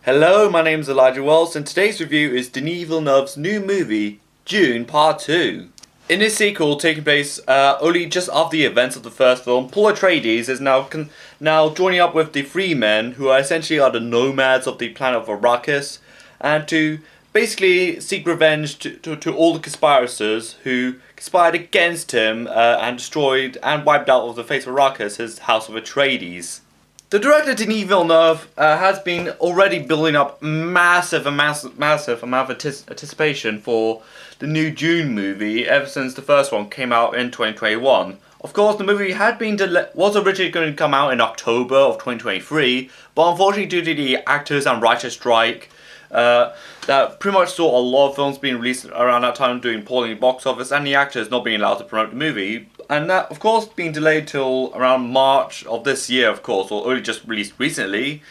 Hello, my name is Elijah Wells, and today's review is Denis Villeneuve's new movie, Dune Part 2. In this sequel, taking place only just after the events of the first film, Paul Atreides is now joining up with the Freemen, who are essentially the nomads of the planet of Arrakis, and to basically seek revenge to all the conspirators who conspired against him and destroyed and wiped out of the face of Arrakis his house of Atreides. The director Denis Villeneuve has been already building up massive amount of anticipation for the new Dune movie ever since the first one came out in 2021. Of course, the movie was originally going to come out in October of 2023, but unfortunately due to the actors and writers strike, that pretty much saw a lot of films being released around that time doing poorly in the box office, and the actors not being allowed to promote the movie. And that, of course, being delayed till around March of this year, of course, or only just released recently.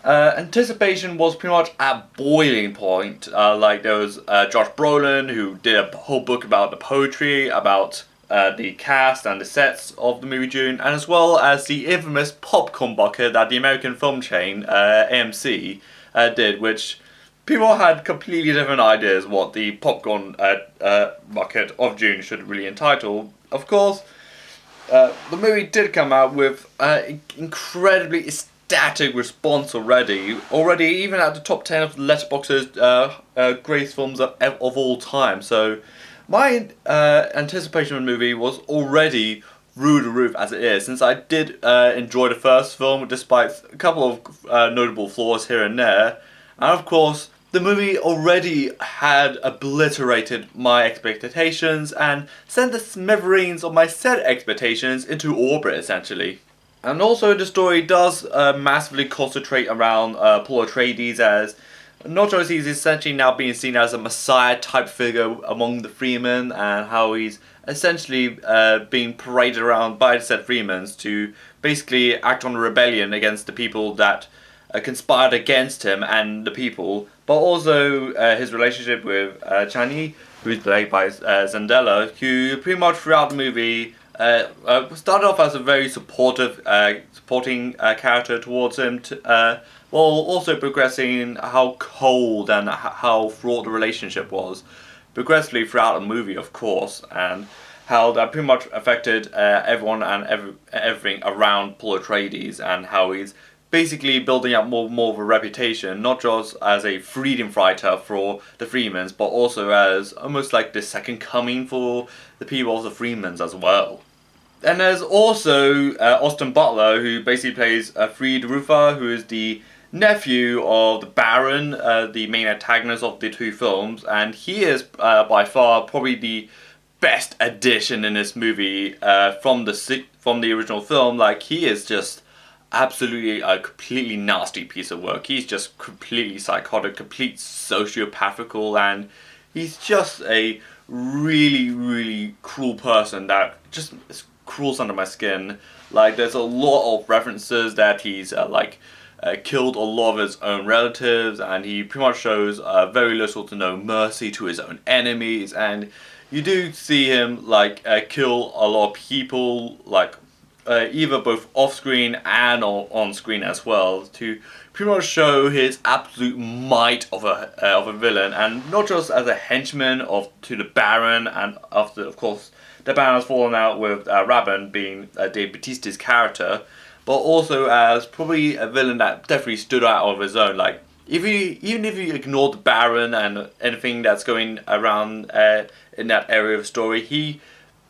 Anticipation was pretty much at boiling point. Like there was Josh Brolin, who did a whole book about the poetry, about the cast and the sets of the movie Dune, and as well as the infamous popcorn bucket that the American film chain AMC did, which people had completely different ideas what the popcorn bucket of Dune should really entitle. Of course, the movie did come out with an incredibly ecstatic response already. Already, even at the top 10 of the Letterboxd's greatest films of all time. So, my anticipation of the movie was already through the roof as it is, since I did enjoy the first film despite a couple of notable flaws here and there. And of course, the movie already had obliterated my expectations and sent the smithereens of my set expectations into orbit, essentially. And also, the story does massively concentrate around Paul Atreides, as not just he's essentially now being seen as a messiah type figure among the Freemen, and how he's essentially being paraded around by the said Freemen to basically act on a rebellion against the people that conspired against him and the people, but also his relationship with Chani, who is played by Zendaya, who pretty much throughout the movie started off as a very supporting character towards him, while also progressing how cold and how fraught the relationship was, progressively throughout the movie, of course, and how that pretty much affected everyone and everything around Paul Atreides, and how he's basically building up more of a reputation, not just as a freedom fighter for the Freemans, but also as almost like the second coming for the people of the Freemans as well. And there's also Austin Butler, who basically plays Fried Rufa, who is the nephew of the Baron, the main antagonist of the two films, and he is by far probably the best addition in this movie from the original film. Like, he is just absolutely a completely nasty piece of work. He's just completely psychotic, complete sociopathical, and he's just a really cruel person that just crawls under my skin. Like, there's a lot of references that he's killed a lot of his own relatives, and he pretty much shows very little to no mercy to his own enemies, and you do see him kill a lot of people, either both off-screen and on-screen as well, to pretty much show his absolute might of a villain, and not just as a henchman to the Baron, and after, of course, the Baron has fallen out with Rabban being Dave Bautista's character, but also as probably a villain that definitely stood out of his own. Like, even if you ignore the Baron and anything that's going around in that area of the story, he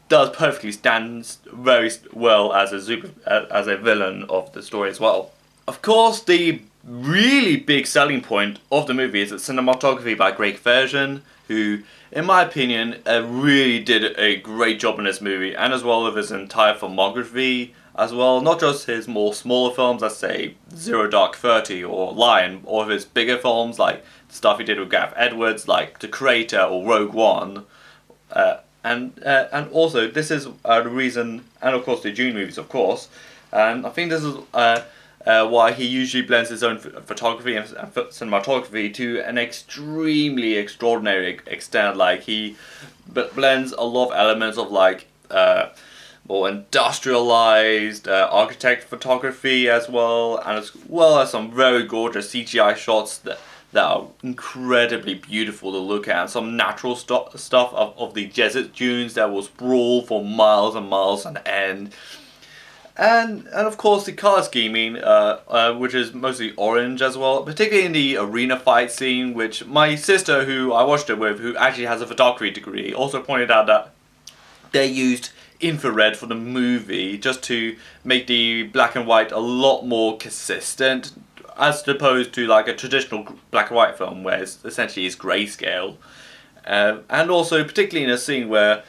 does perfectly stands very well as a villain of the story as well. Of course, the really big selling point of the movie is the cinematography by Greg Version, who, in my opinion, really did a great job in this movie, and as well of his entire filmography as well. Not just his more smaller films, let's say Zero Dark 30 or Lion, or of his bigger films like the stuff he did with Gareth Edwards, like The Creator or Rogue One. And also, this is the reason, and of course the Dune movies, of course, and I think this is why he usually blends his own photography and cinematography to an extremely extraordinary extent. Like, he blends a lot of elements of more industrialized architect photography as well, and as well as some very gorgeous CGI shots that are incredibly beautiful to look at, and some natural stuff of the desert dunes that will sprawl for miles and miles on end. And of course the color scheming, which is mostly orange as well, particularly in the arena fight scene, which my sister, who I watched it with, who actually has a photography degree, also pointed out that they used infrared for the movie just to make the black and white a lot more consistent, as opposed to like a traditional black and white film where it's essentially is grayscale. And also particularly in a scene where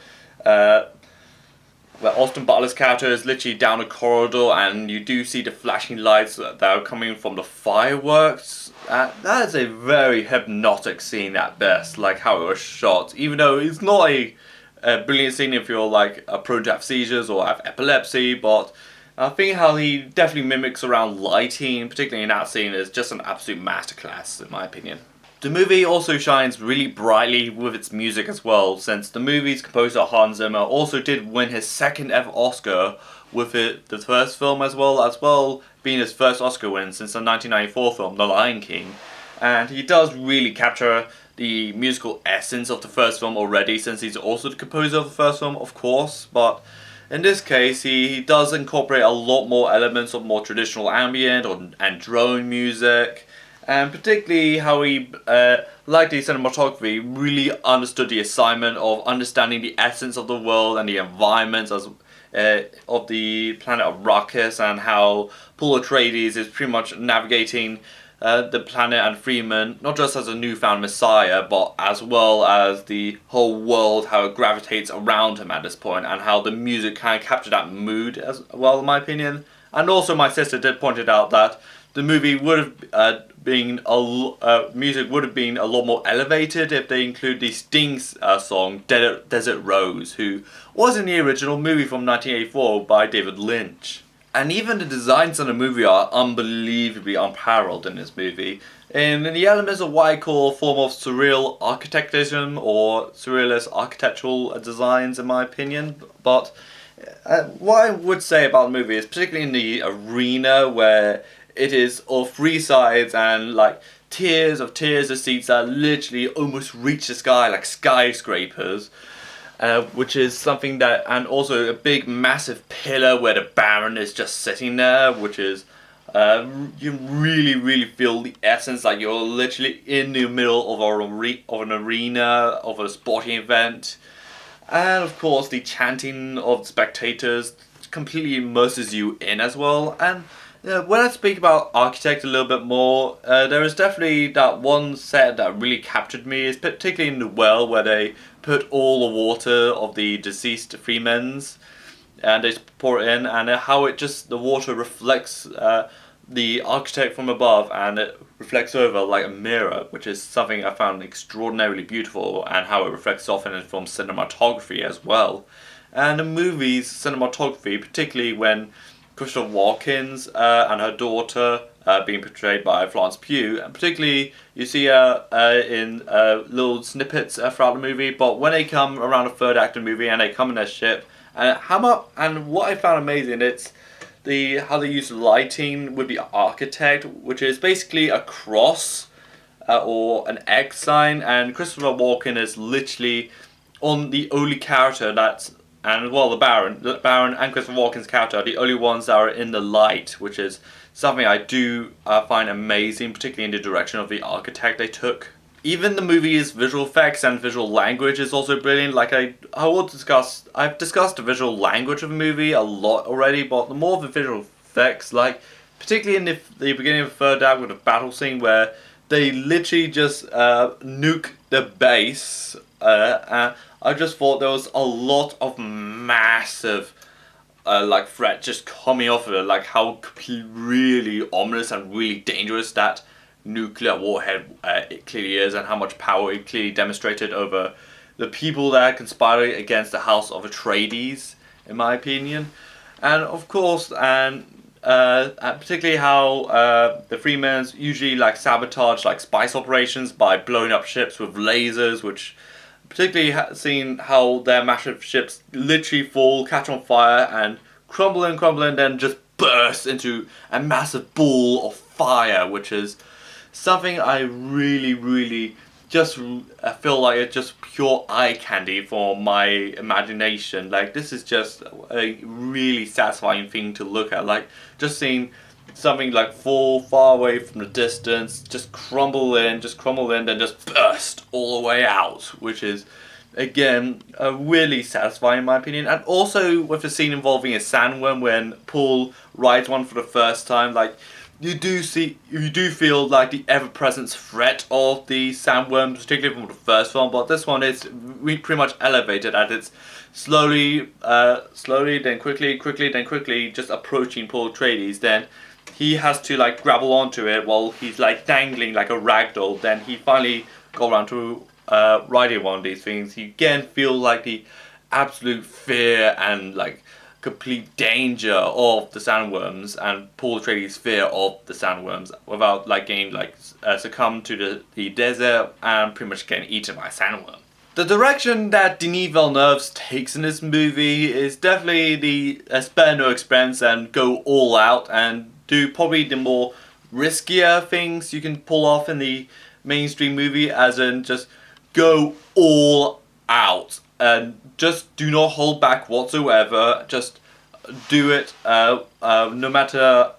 Austin Butler's character is literally down a corridor and you do see the flashing lights that are coming from the fireworks. That is a very hypnotic scene at best, like how it was shot. Even though it's not a brilliant scene if you're like a prone to have seizures or have epilepsy, but I think how he definitely mimics around lighting, particularly in that scene, is just an absolute masterclass in my opinion. The movie also shines really brightly with its music as well, since the movie's composer Hans Zimmer also did win his second ever Oscar with the first film as well being his first Oscar win since the 1994 film The Lion King. And he does really capture the musical essence of the first film already, since he's also the composer of the first film, of course, but in this case he does incorporate a lot more elements of more traditional ambient and drone music. And particularly how he, like the cinematography, really understood the assignment of understanding the essence of the world and the environment of the planet of Arrakis, and how Paul Atreides is pretty much navigating the planet and Freeman, not just as a newfound messiah, but as well as the whole world, how it gravitates around him at this point, and how the music kind of captured that mood as well, in my opinion. And also my sister did point it out that the movie would have music would have been a lot more elevated if they include the Sting's song Desert Rose, who was in the original movie from 1984 by David Lynch. And even the designs in the movie are unbelievably unparalleled in this movie. And the elements of what I call a form of surreal architectism or surrealist architectural designs in my opinion. But what I would say about the movie is particularly in the arena where it is of three sides and like tiers of seats that literally almost reach the sky like skyscrapers, which is something that, and also a big massive pillar where the Baron is just sitting there, which is you really feel the essence, like you're literally in the middle of an arena of a sporting event. And of course the chanting of spectators completely immerses you in as well. And when I speak about Architect a little bit more, there is definitely that one set that really captured me, is particularly in the well where they put all the water of the deceased Freemans and they pour it in, and how it just, the water reflects the architect from above and it reflects over like a mirror, which is something I found extraordinarily beautiful, and how it reflects off in the film's cinematography as well. And the movie's cinematography, particularly when Christopher Walken's and her daughter being portrayed by Florence Pugh, and particularly you see her in little snippets throughout the movie, but when they come around the third act of the movie and they come in their ship, and what I found amazing, it's how they use lighting with the architect, which is basically a cross or an X sign, and Christopher Walken is literally on the only character that's, and well, the Baron and Christopher Walken's character are the only ones that are in the light, which is something I do find amazing, particularly in the direction of the architect they took. Even the movie's visual effects and visual language is also brilliant. Like I've discussed the visual language of the movie a lot already, but the more of the visual effects, like particularly in the beginning of the third act with the battle scene where they literally just nuke the base. I just thought there was a lot of massive like threat just coming off of it, like how really ominous and really dangerous that nuclear warhead it clearly is, and how much power it clearly demonstrated over the people that are conspiring against the House of Atreides, in my opinion. And of course, and particularly how the Freemans usually like sabotage like spice operations by blowing up ships with lasers, which particularly seeing how their massive ships literally fall, catch on fire, and crumble and then just burst into a massive ball of fire, which is something I really just I feel like it's just pure eye candy for my imagination. Like, this is just a really satisfying thing to look at. Like, just seeing something like fall far away from the distance, just crumble in, then just burst all the way out, which is again really satisfying in my opinion. And also with the scene involving a sandworm when Paul rides one for the first time, like, you do feel like the ever-present threat of the sandworms, particularly from the first film, but this one is pretty much elevated as it's slowly, then quickly, just approaching Paul Atreides. Then he has to like grapple onto it while he's like dangling like a ragdoll. Then he finally got around to riding one of these things. You again feel like the absolute fear and like complete danger of the sandworms, and Paul Atreides' fear of the sandworms without like getting like succumb to the desert and pretty much getting eaten by a sandworm. The direction that Denis Villeneuve takes in this movie is definitely the spare no expense and go all out and do probably the more riskier things you can pull off in the mainstream movie, as in just go all out and just do not hold back whatsoever. Just do it no matter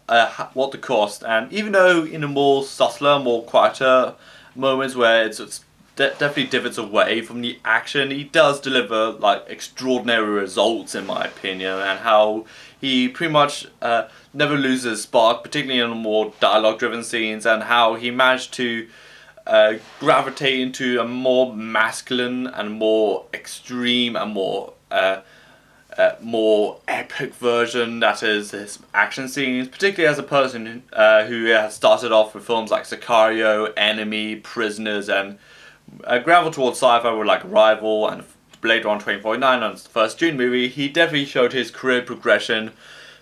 what the cost. And even though in the more subtler, more quieter moments where it's definitely divots away from the action, he does deliver like extraordinary results in my opinion, and how he pretty much never loses spark, particularly in the more dialogue driven scenes, and how he managed to gravitate into a more masculine and more extreme and more epic version that is his action scenes, particularly as a person who has started off with films like Sicario, Enemy, Prisoners, and gravel towards sci-fi with like Arrival and Blade Runner 2049 and the first Dune movie. He definitely showed his career progression,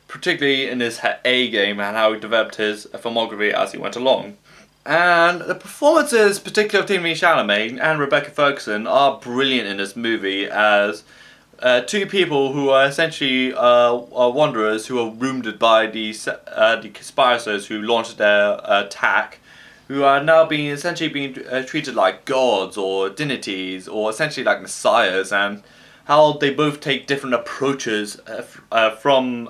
particularly in his A game, and how he developed his filmography as he went along. And the performances, particularly of Timothée Chalamet and Rebecca Ferguson, are brilliant in this movie as two people who are essentially wanderers who are wounded by the conspirators who launched their attack, who are now essentially being treated like gods or divinities or essentially like messiahs, and how they both take different approaches from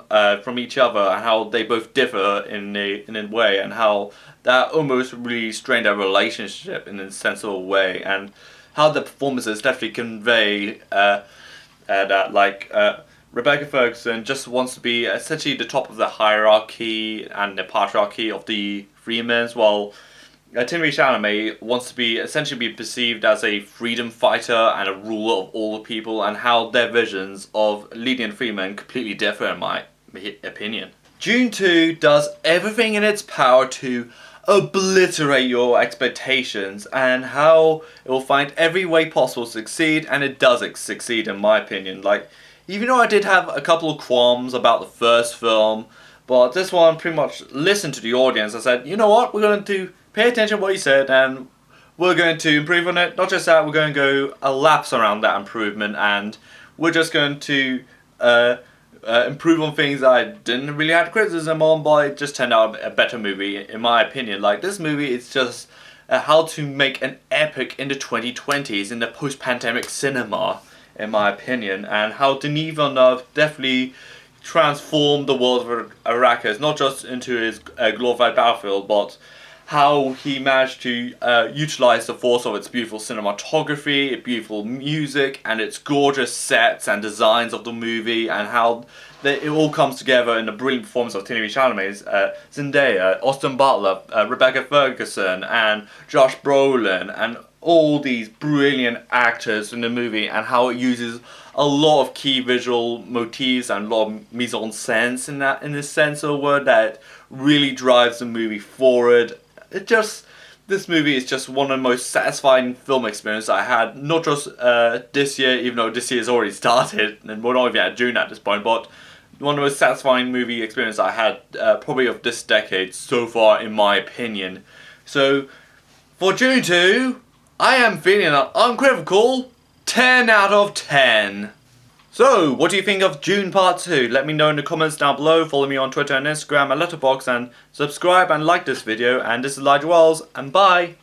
each other, and how they both differ in a way, and how that almost really strained their relationship in a sensible way, and how the performances definitely convey that like Rebecca Ferguson just wants to be essentially the top of the hierarchy and the patriarchy of the Freemans, while Timothée Chalamet wants to be essentially perceived as a freedom fighter and a ruler of all the people, and how their visions of leading Freemen completely differ in my opinion. Dune 2 does everything in its power to obliterate your expectations, and how it will find every way possible to succeed, and it does succeed in my opinion. Like, even though I did have a couple of qualms about the first film, but this one pretty much listened to the audience. I said, you know what, we're going to pay attention to what you said and we're going to improve on it. Not just that, we're going to go a laps around that improvement, and we're just going to improve on things that I didn't really have criticism on, but it just turned out a better movie in my opinion. Like, this movie is just how to make an epic in the 2020s in the post-pandemic cinema in my opinion, and how Denis Villeneuve definitely transformed the world of Arrakis not just into his glorified battlefield, but how he managed to utilize the force of its beautiful cinematography, beautiful music, and its gorgeous sets and designs of the movie, and how it all comes together in the brilliant performance of Timothée Chalamet's Zendaya, Austin Butler, Rebecca Ferguson, and Josh Brolin, and all these brilliant actors in the movie, and how it uses a lot of key visual motifs and a lot of mise-en-scène in this sense of the word that really drives the movie forward. This movie is just one of the most satisfying film experiences I had, not just this year, even though this year has already started, and we're not even at June at this point, but one of the most satisfying movie experiences I had probably of this decade so far, in my opinion. So, for June 2, I am feeling an uncritical 10 10 out of 10. So, what do you think of Dune Part 2? Let me know in the comments down below. Follow me on Twitter and Instagram and Letterboxd, and subscribe and like this video. And this is Elijah Wells, and bye!